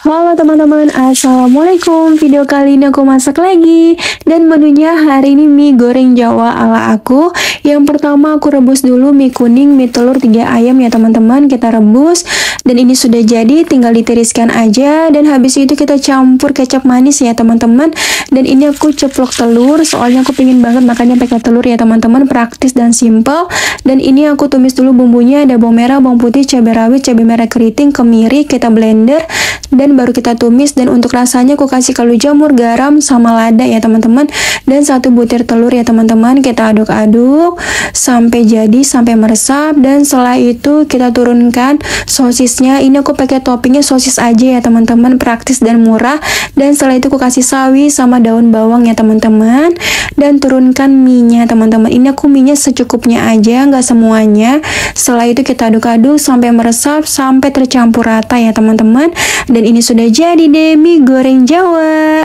Halo teman-teman, assalamualaikum. Video kali ini aku masak lagi, dan menunya hari ini mie goreng Jawa ala aku. Yang pertama aku rebus dulu mie kuning, mie telur 3 ayam ya teman-teman. Kita rebus, dan ini sudah jadi, tinggal ditiriskan aja. Dan habis itu kita campur kecap manis ya teman-teman. Dan ini aku ceplok telur, soalnya aku pengen banget makannya pakai telur ya teman-teman. Praktis dan simple. Dan ini aku tumis dulu bumbunya, ada bawang merah, bawang putih, cabai rawit, cabai merah keriting, kemiri, kita blender. Dan baru kita tumis, dan untuk rasanya aku kasih kaldu jamur, garam, sama lada ya teman-teman, dan 1 butir telur ya teman-teman. Kita aduk-aduk sampai jadi, sampai meresap. Dan setelah itu kita turunkan sosisnya. Ini aku pakai toppingnya sosis aja ya teman-teman, praktis dan murah. Dan setelah itu aku kasih sawi sama daun bawang ya teman-teman, dan turunkan mie-nya teman-teman. Ini aku mie-nya secukupnya aja, nggak semuanya. Setelah itu kita aduk-aduk sampai meresap, sampai tercampur rata ya teman-teman. Dan ini sudah jadi deh mie goreng Jawa.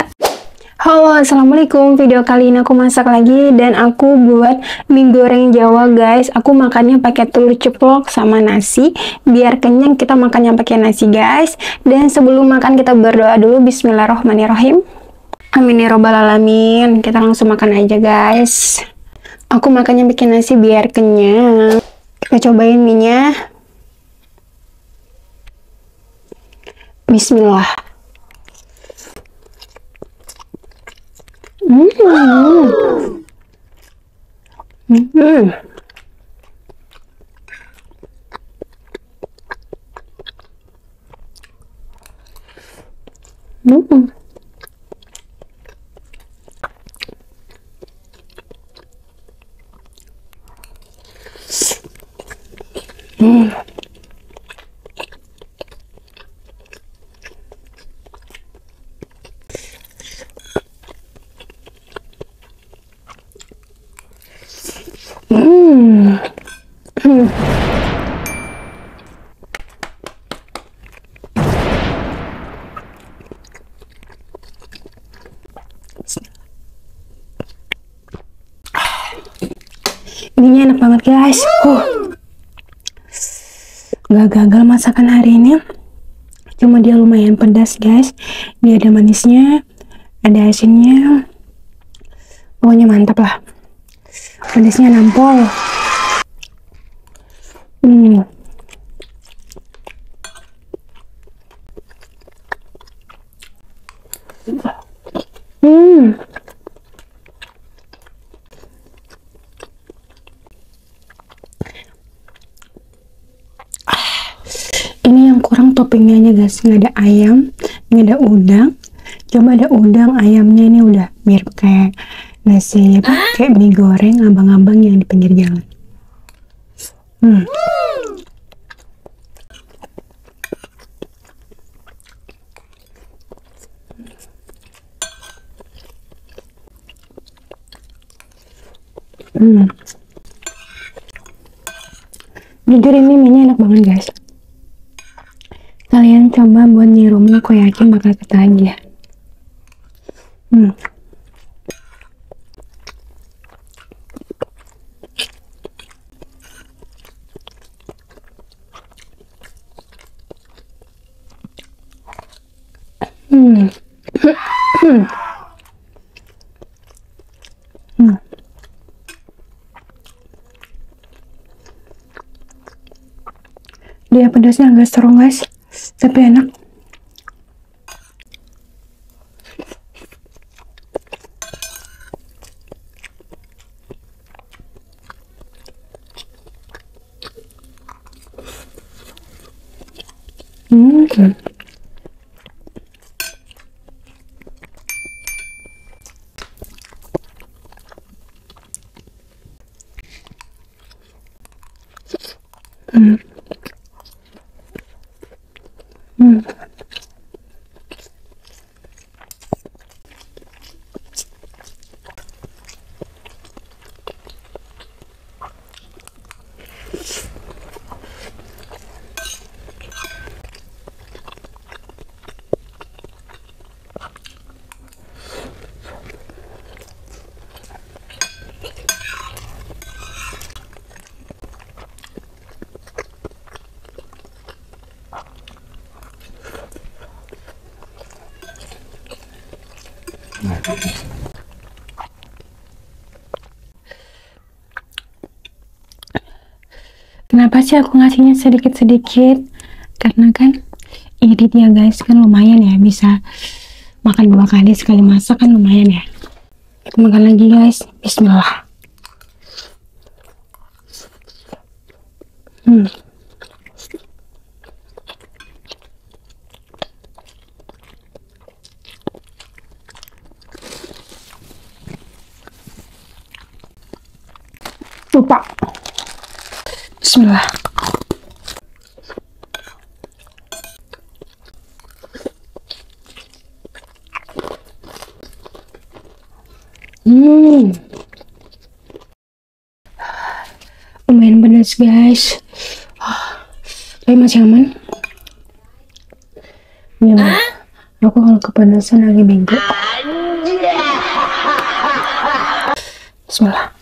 Halo, assalamualaikum. Video kali ini aku masak lagi, dan aku buat mie goreng Jawa guys. Aku makannya pakai telur ceplok sama nasi, biar kenyang. Kita makannya pakai nasi guys. Dan sebelum makan kita berdoa dulu. Bismillahirrahmanirrahim. Amin ya robbal alamin. Kita langsung makan aja guys. Aku makannya pakai nasi biar kenyang. Kita cobain mie-nya. Bismillah. Ininya enak banget guys. Gak gagal masakan hari ini, cuma dia lumayan pedas guys. Dia ada manisnya, ada asinnya, pokoknya mantap lah. Pedasnya nampol. Ini yang kurang toppingnya aja guys, nggak ada ayam, nggak ada udang. Coba ada udang, ayamnya ini udah mirip kayak nasi kayak mie goreng abang-abang yang di pinggir jalan. Jujur ini mie-nya enak banget guys. Kalian coba buat di rumah, aku yakin bakal ketagihan. Dia pedasnya agak strong guys, tapi enak. Kenapa sih aku ngasihnya sedikit-sedikit? Karena kan irit ya guys, kan lumayan ya, bisa makan 2 kali sekali masak kan lumayan ya. Kita makan lagi guys. Bismillah. Lupa. Bismillah. Lumayan pedas guys. Tapi masih aman. Ya, aku kalau kepanasan lagi bengkok. Bismillah.